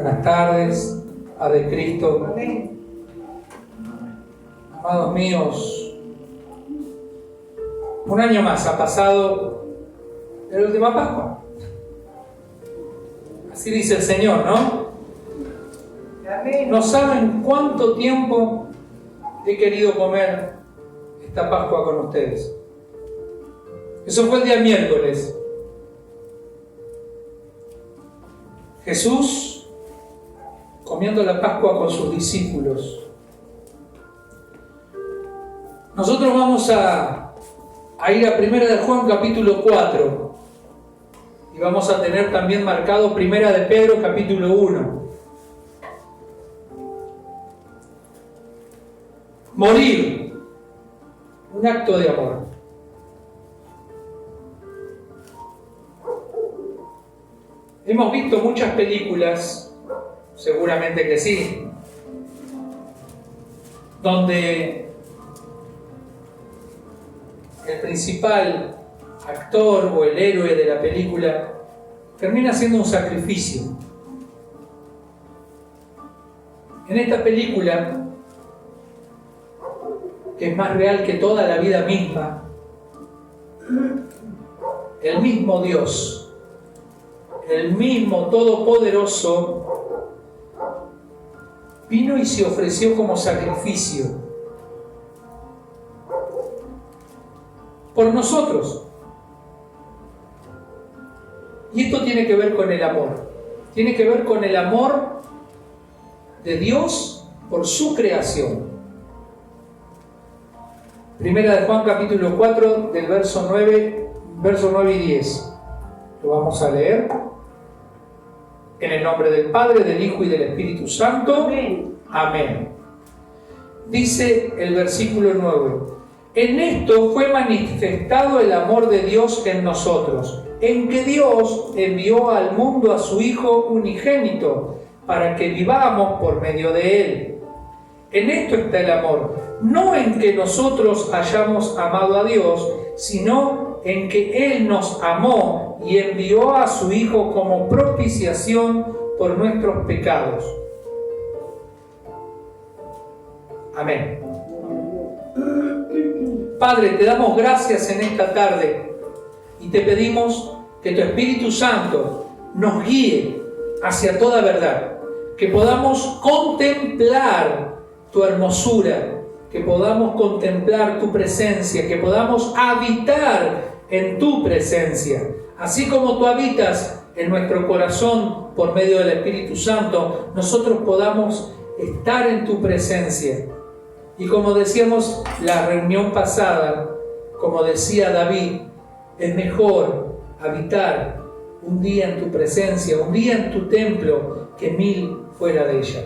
Buenas tardes, Padre Cristo. Amén. Amados míos, un año más ha pasado de la última Pascua. Así dice el Señor, ¿no? Amén. No saben cuánto tiempo he querido comer esta Pascua con ustedes. Eso fue el día miércoles. Jesús comiendo la Pascua con sus discípulos. Nosotros vamos a ir a 1 de Juan capítulo 4 y vamos a tener también marcado 1 de Pedro capítulo 1. Morir, un acto de amor. Hemos visto muchas películas, seguramente que sí, donde el principal actor o el héroe de la película termina haciendo un sacrificio. En esta película, que es más real que toda la vida misma, el mismo Dios, el mismo Todopoderoso, vino y se ofreció como sacrificio por nosotros. Y esto tiene que ver con el amor. Tiene que ver con el amor de Dios por su creación. Primera de Juan capítulo 4 del verso 9 y 10. Lo vamos a leer. En el nombre del Padre, del Hijo y del Espíritu Santo. Amén. Amén. Dice el versículo 9. En esto fue manifestado el amor de Dios en nosotros, en que Dios envió al mundo a su Hijo unigénito, para que vivamos por medio de Él. En esto está el amor, no en que nosotros hayamos amado a Dios, sino en que Él nos amó y envió a su Hijo como propiciación por nuestros pecados. Amén. Padre, te damos gracias en esta tarde y te pedimos que tu Espíritu Santo nos guíe hacia toda verdad, que podamos contemplar tu hermosura, que podamos contemplar tu presencia, que podamos habitar en tu presencia. Así como tú habitas en nuestro corazón por medio del Espíritu Santo, nosotros podamos estar en tu presencia. Y como decíamos la reunión pasada, como decía David, es mejor habitar un día en tu presencia, un día en tu templo, que 1000 fuera de ella.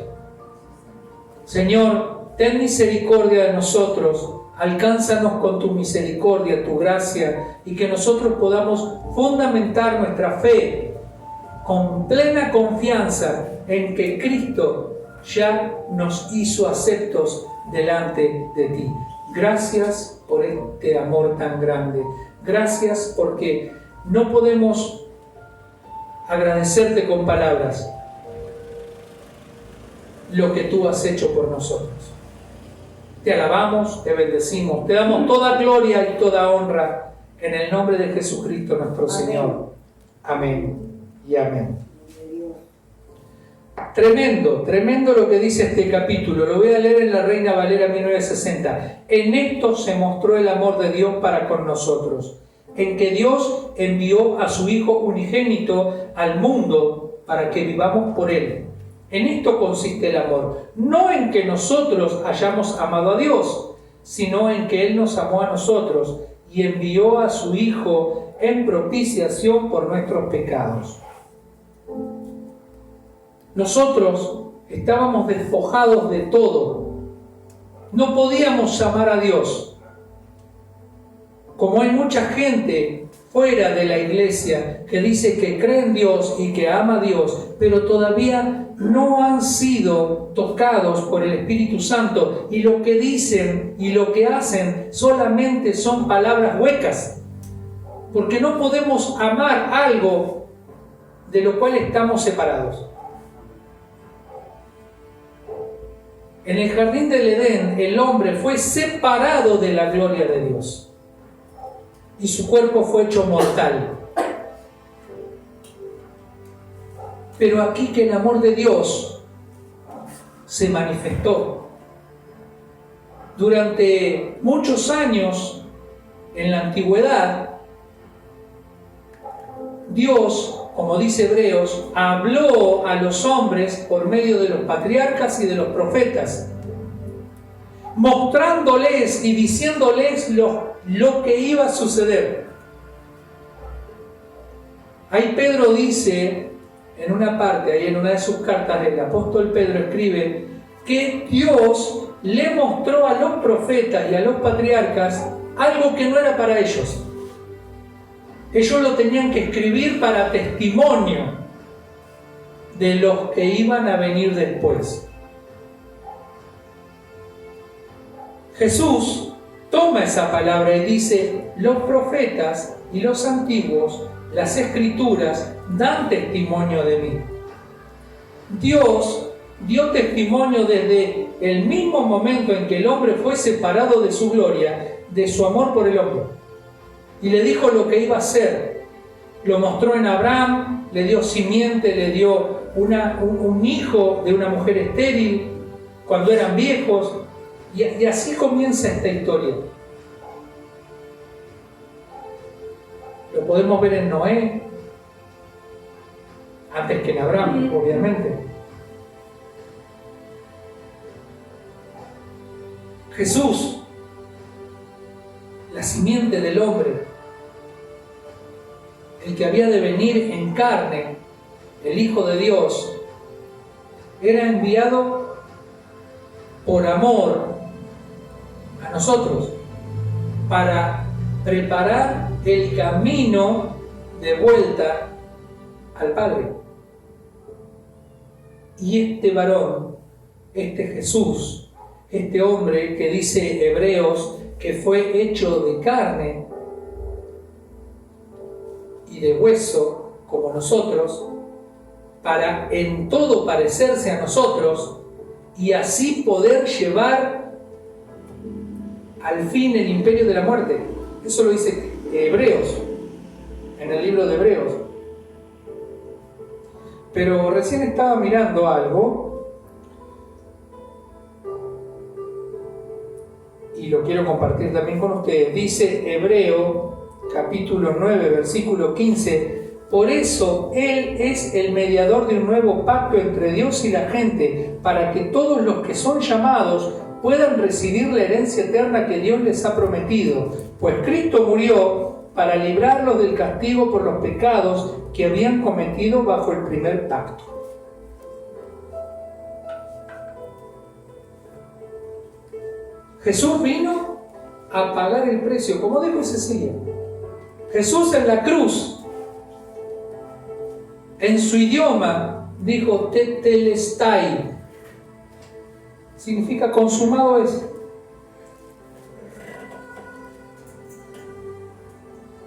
Señor, ten misericordia de nosotros, alcánzanos con tu misericordia, tu gracia, y que nosotros podamos fundamentar nuestra fe con plena confianza en que Cristo ya nos hizo aceptos delante de ti. Gracias por este amor tan grande. Gracias porque no podemos agradecerte con palabras lo que tú has hecho por nosotros. Te alabamos, te bendecimos, te damos toda gloria y toda honra en el nombre de Jesucristo nuestro Señor. Amén y amén. Tremendo, tremendo lo que dice este capítulo. Lo voy a leer en la Reina Valera 1960. En esto se mostró el amor de Dios para con nosotros, en que Dios envió a su Hijo unigénito al mundo para que vivamos por Él. En esto consiste el amor, no en que nosotros hayamos amado a Dios, sino en que Él nos amó a nosotros y envió a su Hijo en propiciación por nuestros pecados. Nosotros estábamos despojados de todo. No podíamos amar a Dios. Como hay mucha gente fuera de la iglesia que dice que cree en Dios y que ama a Dios, pero todavía no han sido tocados por el Espíritu Santo, y lo que dicen y lo que hacen solamente son palabras huecas, porque no podemos amar algo de lo cual estamos separados. En el jardín del Edén, el hombre fue separado de la gloria de Dios y su cuerpo fue hecho mortal. Pero aquí que el amor de Dios se manifestó. Durante muchos años en la antigüedad, Dios, como dice Hebreos, habló a los hombres por medio de los patriarcas y de los profetas, mostrándoles y diciéndoles lo que iba a suceder. Ahí Pedro dice, en una parte, ahí en una de sus cartas, el apóstol Pedro escribe que Dios le mostró a los profetas y a los patriarcas algo que no era para ellos. Ellos lo tenían que escribir para testimonio de los que iban a venir después. Jesús toma esa palabra y dice, los profetas y los antiguos, las escrituras, dan testimonio de mí. Dios dio testimonio desde el mismo momento en que el hombre fue separado de su gloria, de su amor por el hombre. Y le dijo lo que iba a hacer. Lo mostró en Abraham, le dio simiente, le dio un hijo de una mujer estéril cuando eran viejos. Y así comienza esta historia. Lo podemos ver en Noé, antes que en Abraham, obviamente. Jesús, la simiente del hombre, el que había de venir en carne, el Hijo de Dios, era enviado por amor a nosotros para preparar el camino de vuelta al Padre. Y este varón, este Jesús, este hombre que dice Hebreos que fue hecho de carne y de hueso como nosotros, para en todo parecerse a nosotros y así poder llevar al fin el imperio de la muerte. Eso lo dice Hebreos, en el libro de Hebreos. Pero recién estaba mirando algo y lo quiero compartir también con ustedes. Dice Hebreo, capítulo 9, versículo 15, por eso Él es el mediador de un nuevo pacto entre Dios y la gente, para que todos los que son llamados puedan recibir la herencia eterna que Dios les ha prometido, pues Cristo murió para librarlos del castigo por los pecados que habían cometido bajo el primer pacto. Jesús vino a pagar el precio, como dijo Cecilia. Jesús en la cruz, en su idioma, dijo tetelestai. Significa consumado es.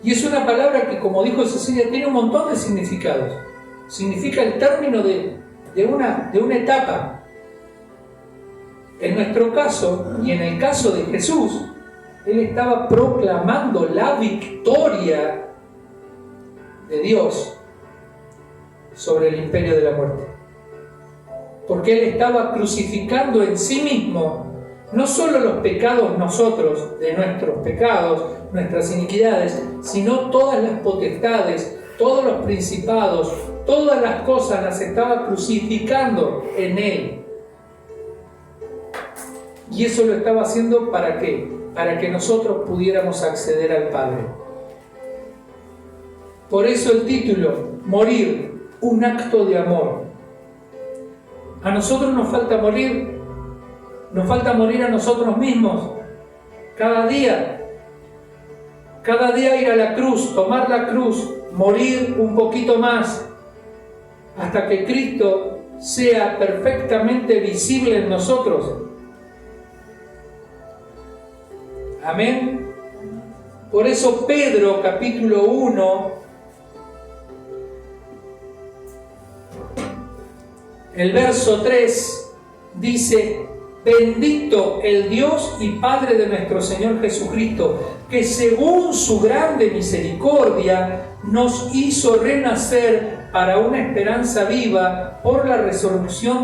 Y es una palabra que, como dijo Cecilia, tiene un montón de significados. Significa el término de una etapa. En nuestro caso, y en el caso de Jesús, Él estaba proclamando la victoria de Dios sobre el imperio de la muerte. Porque Él estaba crucificando en sí mismo no solo los pecados nosotros, de nuestros pecados, nuestras iniquidades, sino todas las potestades, todos los principados, todas las cosas las estaba crucificando en Él. Y eso lo estaba haciendo ¿para qué? Para que nosotros pudiéramos acceder al Padre. Por eso el título, morir, un acto de amor. A nosotros nos falta morir a nosotros mismos, cada día ir a la cruz, tomar la cruz, morir un poquito más, hasta que Cristo sea perfectamente visible en nosotros. Amén. Por eso Pedro, capítulo 1, el verso 3, dice: Bendito el Dios y Padre de nuestro Señor Jesucristo, que según su grande misericordia nos hizo renacer para una esperanza viva por la resurrección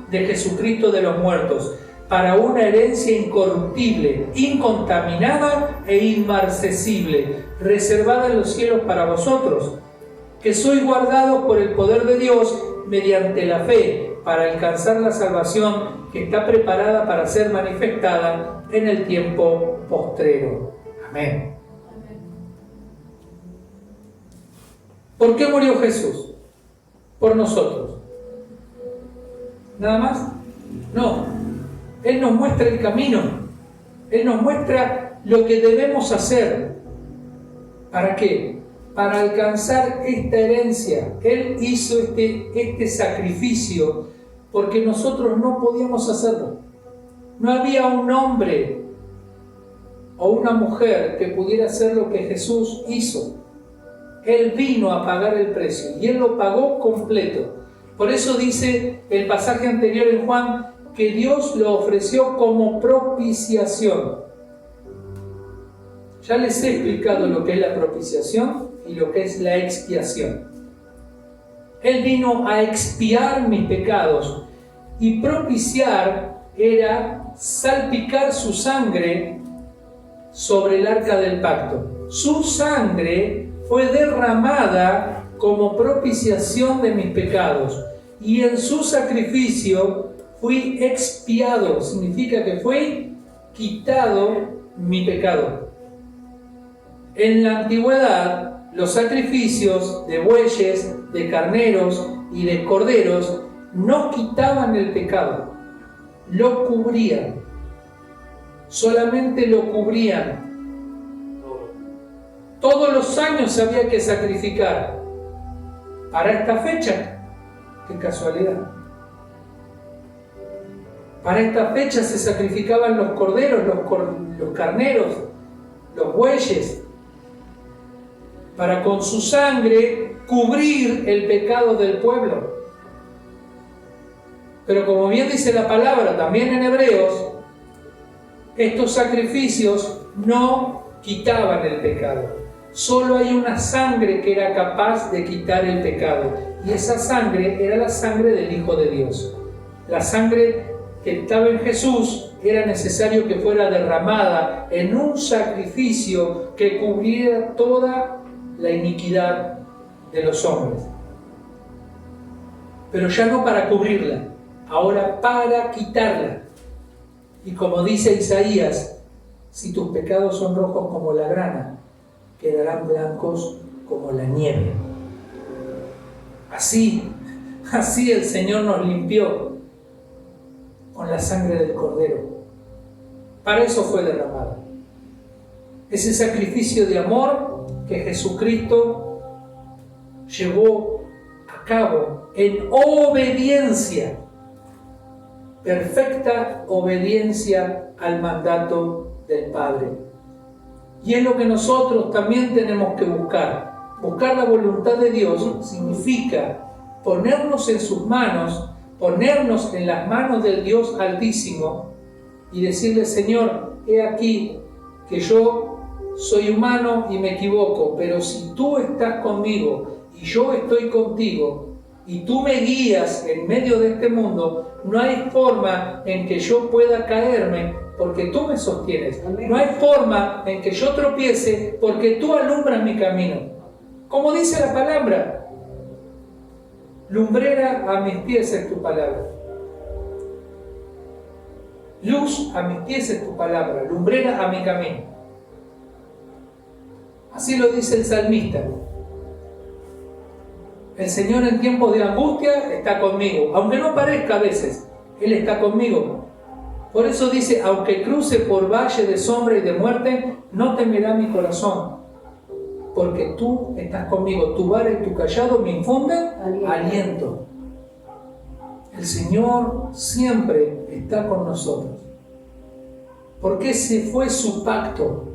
de Jesucristo de los muertos, para una herencia incorruptible, incontaminada e inmarcesible, reservada en los cielos para vosotros, que sois guardados por el poder de Dios mediante la fe, para alcanzar la salvación que está preparada para ser manifestada en el tiempo postrero. Amén. ¿Por qué murió Jesús? Por nosotros. ¿Nada más? No. Él nos muestra el camino. Él nos muestra lo que debemos hacer. ¿Para qué? Para alcanzar esta herencia. Él hizo este sacrificio porque nosotros no podíamos hacerlo. No había un hombre o una mujer que pudiera hacer lo que Jesús hizo. Él vino a pagar el precio y Él lo pagó completo. Por eso dice el pasaje anterior en Juan que Dios lo ofreció como propiciación. Ya les he explicado lo que es la propiciación y lo que es la expiación. Él vino a expiar mis pecados y propiciar era salpicar su sangre sobre el arca del pacto. Su sangre fue derramada como propiciación de mis pecados y en su sacrificio fui expiado, significa que fue quitado mi pecado. En la antigüedad, los sacrificios de bueyes, de carneros y de corderos no quitaban el pecado, lo cubrían, solamente lo cubrían. Todos los años había que sacrificar. Para esta fecha, qué casualidad. Para esta fecha se sacrificaban los corderos, los carneros, los bueyes, para con su sangre cubrir el pecado del pueblo. Pero como bien dice la palabra también en Hebreos, estos sacrificios no quitaban el pecado. Solo hay una sangre que era capaz de quitar el pecado, y esa sangre era la sangre del Hijo de Dios. La sangre que estaba en Jesús era necesario que fuera derramada en un sacrificio que cubriera toda la iniquidad de los hombres. Pero ya no para cubrirla, ahora para quitarla. Y como dice Isaías, si tus pecados son rojos como la grana, quedarán blancos como la nieve. Así el Señor nos limpió con la sangre del Cordero. Para eso fue derramada. Ese sacrificio de amor que Jesucristo llevó a cabo en obediencia, perfecta obediencia al mandato del Padre. Y es lo que nosotros también tenemos que buscar. Buscar la voluntad de Dios significa ponernos en sus manos, ponernos en las manos del Dios Altísimo y decirle: Señor, he aquí que yo soy humano y me equivoco, pero si tú estás conmigo y yo estoy contigo y tú me guías en medio de este mundo, no hay forma en que yo pueda caerme porque tú me sostienes. No hay forma en que yo tropiece porque tú alumbras mi camino. Como dice la palabra, lumbrera a mis pies es tu palabra. Luz a mis pies es tu palabra, lumbrera a mi camino. Así lo dice el salmista. El Señor en tiempos de angustia está conmigo, aunque no parezca a veces, Él está conmigo. Por eso dice: aunque cruce por valle de sombra y de muerte, no temerá mi corazón, porque tú estás conmigo, tu vara y tu cayado me infunden aliento. El Señor siempre está con nosotros, porque ese fue su pacto.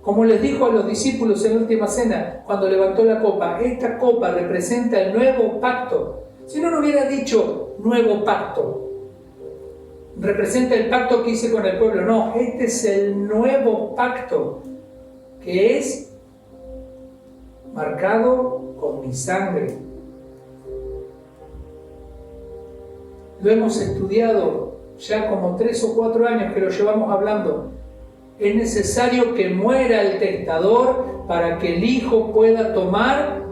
Como les dijo a los discípulos en la última cena, cuando levantó la copa, esta copa representa el nuevo pacto. Si no, no hubiera dicho nuevo pacto. Representa el pacto que hice con el pueblo. No, este es el nuevo pacto que es marcado con mi sangre. Lo hemos estudiado ya como 3 o 4 años que lo llevamos hablando. Es necesario que muera el testador para que el hijo pueda tomar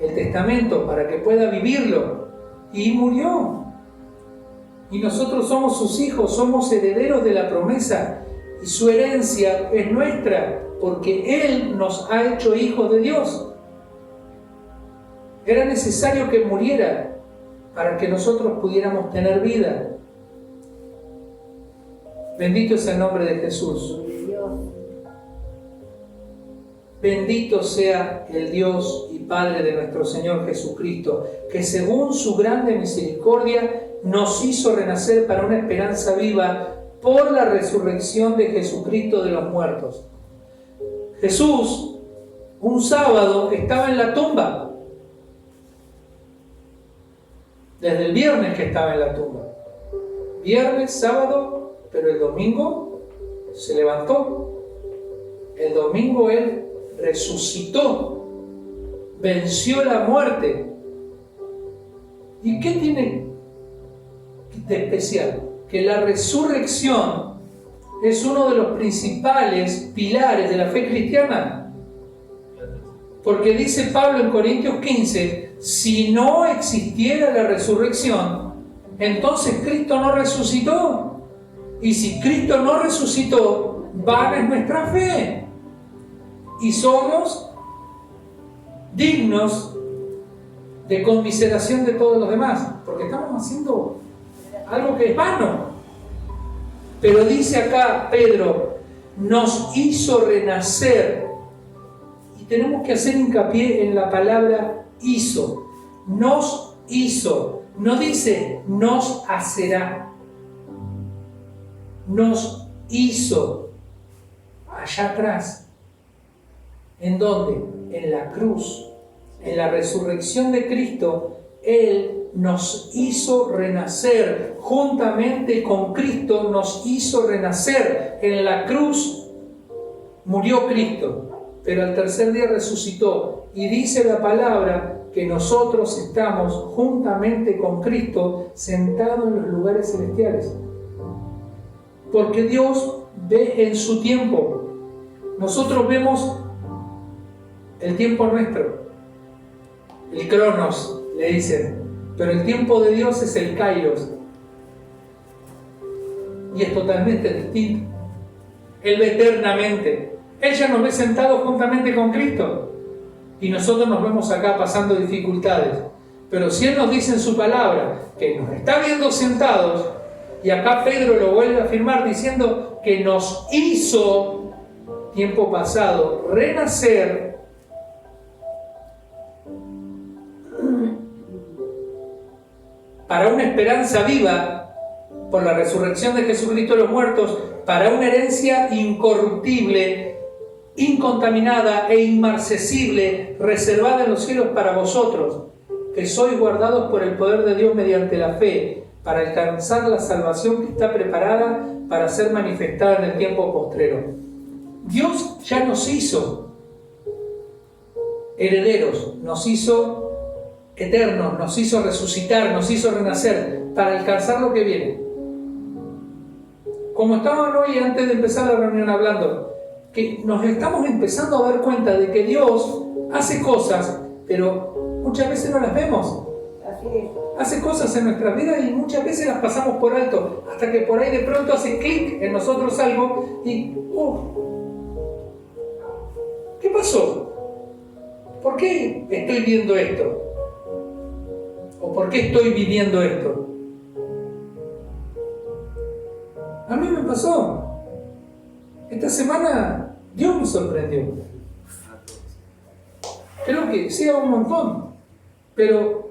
el testamento, para que pueda vivirlo. Y murió. Y nosotros somos sus hijos, somos herederos de la promesa. Y su herencia es nuestra, porque Él nos ha hecho hijos de Dios. Era necesario que muriera para que nosotros pudiéramos tener vida. Bendito es el nombre de Jesús. Bendito sea el Dios y Padre de nuestro Señor Jesucristo, que según su grande misericordia nos hizo renacer para una esperanza viva por la resurrección de Jesucristo de los muertos. Jesús, un sábado, estaba en la tumba. Desde el viernes que estaba en la tumba. Viernes, sábado, pero el domingo se levantó. El domingo Él resucitó, venció la muerte. ¿Y qué tiene de especial? Que la resurrección es uno de los principales pilares de la fe cristiana. Porque dice Pablo en Corintios 15, si no existiera la resurrección, entonces Cristo no resucitó. Y si Cristo no resucitó, vana es nuestra fe. Y somos dignos de conmiseración de todos los demás, porque estamos haciendo algo que es vano. Pero dice acá Pedro, nos hizo renacer, y tenemos que hacer hincapié en la palabra hizo. Nos hizo, no dice nos hacerá, nos hizo allá atrás. ¿En dónde? En la cruz. En la resurrección de Cristo, Él nos hizo renacer. Juntamente con Cristo nos hizo renacer. En la cruz murió Cristo, pero al tercer día resucitó. Y dice la palabra que nosotros estamos juntamente con Cristo sentados en los lugares celestiales. Porque Dios ve en su tiempo. Nosotros vemos el tiempo nuestro, el Cronos, le dicen, pero el tiempo de Dios es el Kairos, y es totalmente distinto. Él ve eternamente. Él ya nos ve sentados juntamente con Cristo, y nosotros nos vemos acá pasando dificultades. Pero si Él nos dice en su palabra que nos está viendo sentados, y acá Pedro lo vuelve a afirmar diciendo que nos hizo, tiempo pasado, renacer, para una esperanza viva por la resurrección de Jesucristo de los muertos, para una herencia incorruptible, incontaminada e inmarcesible, reservada en los cielos para vosotros, que sois guardados por el poder de Dios mediante la fe, para alcanzar la salvación que está preparada para ser manifestada en el tiempo postrero. Dios ya nos hizo herederos, nos hizo eternos, nos hizo resucitar, nos hizo renacer para alcanzar lo que viene. Como estaban hoy antes de empezar la reunión hablando, que nos estamos empezando a dar cuenta de que Dios hace cosas, pero muchas veces no las vemos. Así es. Hace cosas en nuestra vida y muchas veces las pasamos por alto, hasta que por ahí de pronto hace clic en nosotros algo y ¿qué pasó? ¿Por qué estoy viendo esto? ¿O por qué estoy viviendo esto? A mí me pasó. Esta semana Dios me sorprendió. Creo que sí, un montón. Pero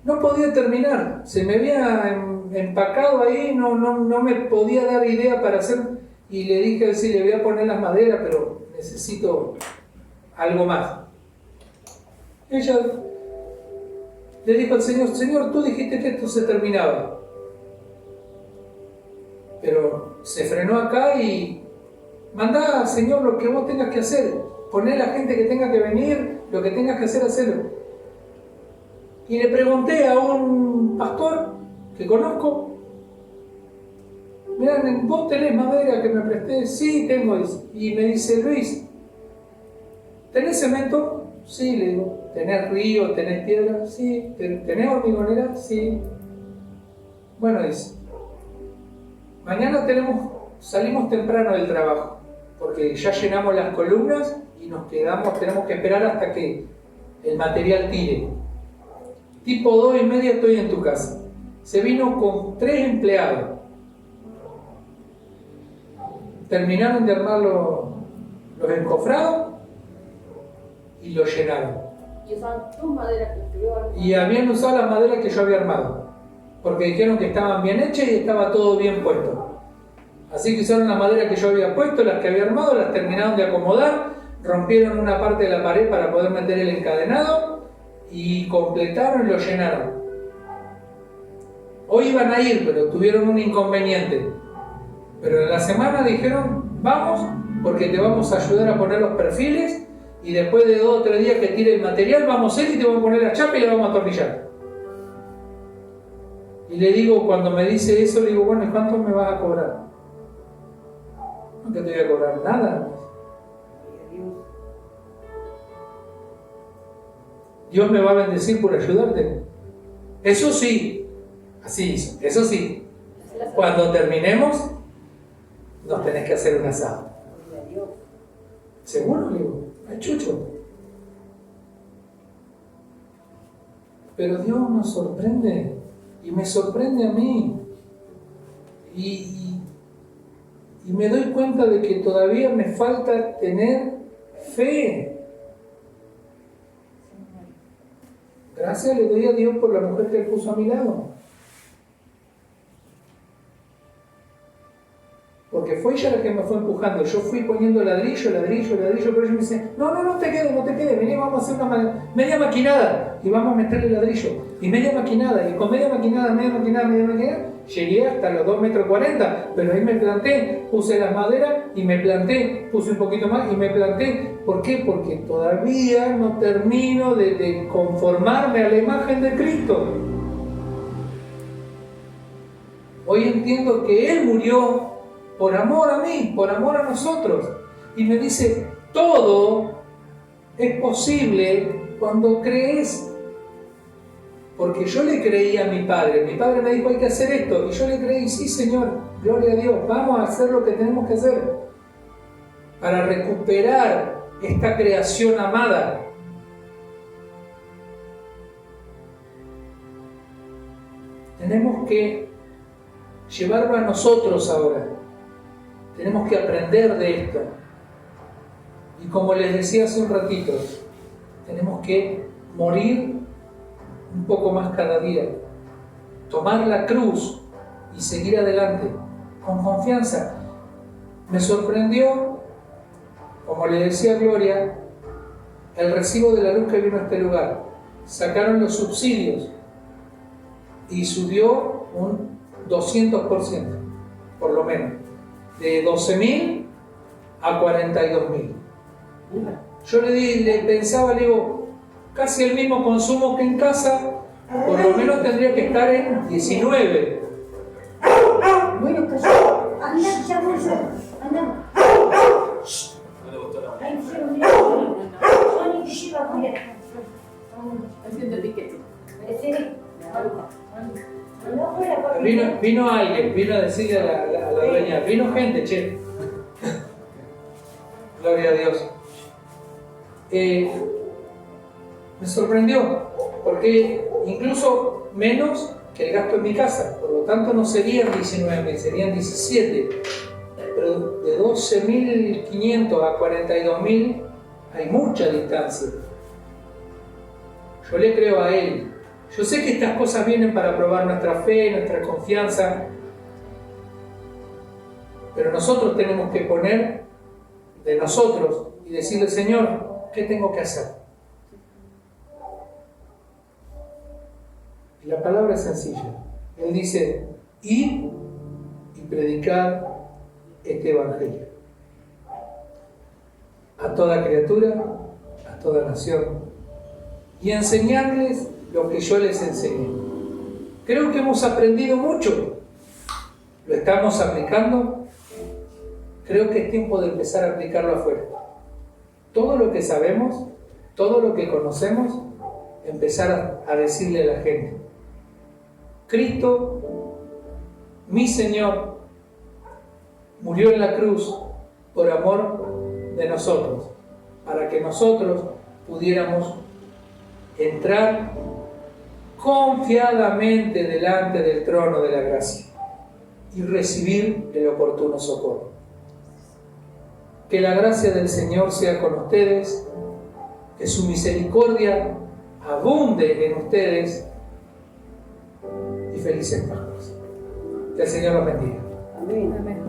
no podía terminar. Se me había empacado ahí, no me podía dar idea para hacer. Y le dije, sí, le voy a poner las maderas, pero necesito algo más. Ella le dijo al Señor, Señor, tú dijiste que esto se terminaba. Pero se frenó acá y mandá, Señor, lo que vos tengas que hacer. Poné a la gente que tenga que venir, lo que tengas que hacer, hacerlo. Y le pregunté a un pastor que conozco, mirá, ¿vos tenés madera que me presté? Sí, tengo. Y me dice, Luis, ¿tenés cemento? Sí, le digo. ¿Tenés río? ¿Tenés piedra? Sí. ¿Tenés hormigonera? Sí. Bueno, dice, mañana salimos temprano del trabajo, porque ya llenamos las columnas y nos quedamos, tenemos que esperar hasta que el material tire. Tipo 2:30 estoy en tu casa. Se vino con 3 empleados. Terminaron de armar los encofrados y lo llenaron. Y usaban tus maderas que yo armé. Y habían usado las maderas que yo había armado, porque dijeron que estaban bien hechas y estaba todo bien puesto. Así que usaron las maderas que yo había puesto, las que había armado, las terminaron de acomodar, rompieron una parte de la pared para poder meter el encadenado y completaron y lo llenaron. Hoy iban a ir, pero tuvieron un inconveniente. Pero en la semana dijeron, vamos, porque te vamos a ayudar a poner los perfiles y después de 2 o 3 días que tire el material, vamos a ir y te vamos a poner la chapa y la vamos a atornillar. Y le digo, cuando me dice eso, le digo, bueno, ¿y cuánto me vas a cobrar? No te voy a cobrar nada. Dios me va a bendecir por ayudarte. Eso sí, así hizo, eso sí. Cuando terminemos, nos tenés que hacer un asado. ¿Seguro? Le digo, es chucho. Pero Dios nos sorprende y me sorprende a mí. Y me doy cuenta de que todavía me falta tener fe. Gracias le doy a Dios por la mujer que Él puso a mi lado. Porque fue ella la que me fue empujando. Yo fui poniendo ladrillo, pero ella me dice, no te quedes, vení, vamos a hacer una media maquinada y vamos a meterle ladrillo. Y media maquinada, y con media maquinada, llegué hasta los 2,40 metros, pero ahí me planté, puse las maderas y me planté, puse un poquito más y me planté. ¿Por qué? Porque todavía no termino de conformarme a la imagen de Cristo. Hoy entiendo que Él murió por amor a mí, por amor a nosotros. Y me dice, todo es posible cuando crees. Porque yo le creí a mi padre. Mi padre me dijo, hay que hacer esto. Y yo le creí, sí, Señor, gloria a Dios, vamos a hacer lo que tenemos que hacer para recuperar esta creación amada. Tenemos que llevarlo a nosotros ahora. Tenemos que aprender de esto. Y como les decía hace un ratito, tenemos que morir un poco más cada día. Tomar la cruz y seguir adelante con confianza. Me sorprendió, como le decía Gloria, el recibo de la luz que vino a este lugar. Sacaron los subsidios y subió un 200%, por lo menos. De 12.000 a 42.000. Yo le pensaba, le digo, casi el mismo consumo que en casa, por lo menos tendría que estar en 19. Bueno, pues... Anda, chavos, anda. Haciendo el piquete. Vino alguien, vino a decirle a la dueña, vino gente, che. Gloria a Dios. Me sorprendió, porque incluso menos que el gasto en mi casa, por lo tanto no serían 19.000, serían 17. Pero de 12.500 a 42.000 hay mucha distancia. Yo le creo a Él. Yo sé que estas cosas vienen para probar nuestra fe, nuestra confianza, pero nosotros tenemos que poner de nosotros y decirle, Señor, ¿qué tengo que hacer? La palabra es sencilla. Él dice, id y predicar este evangelio a toda criatura, a toda nación, y enseñarles lo que yo les enseñé. Creo que hemos aprendido mucho. ¿Lo estamos aplicando? Creo que es tiempo de empezar a aplicarlo afuera. Todo lo que sabemos, todo lo que conocemos, empezar a decirle a la gente: Cristo, mi Señor, murió en la cruz por amor de nosotros, para que nosotros pudiéramos entrar confiadamente delante del trono de la gracia y recibir el oportuno socorro. Que la gracia del Señor sea con ustedes, que su misericordia abunde en ustedes, y felices Pascuas. Que el Señor los bendiga. Amén. Amén.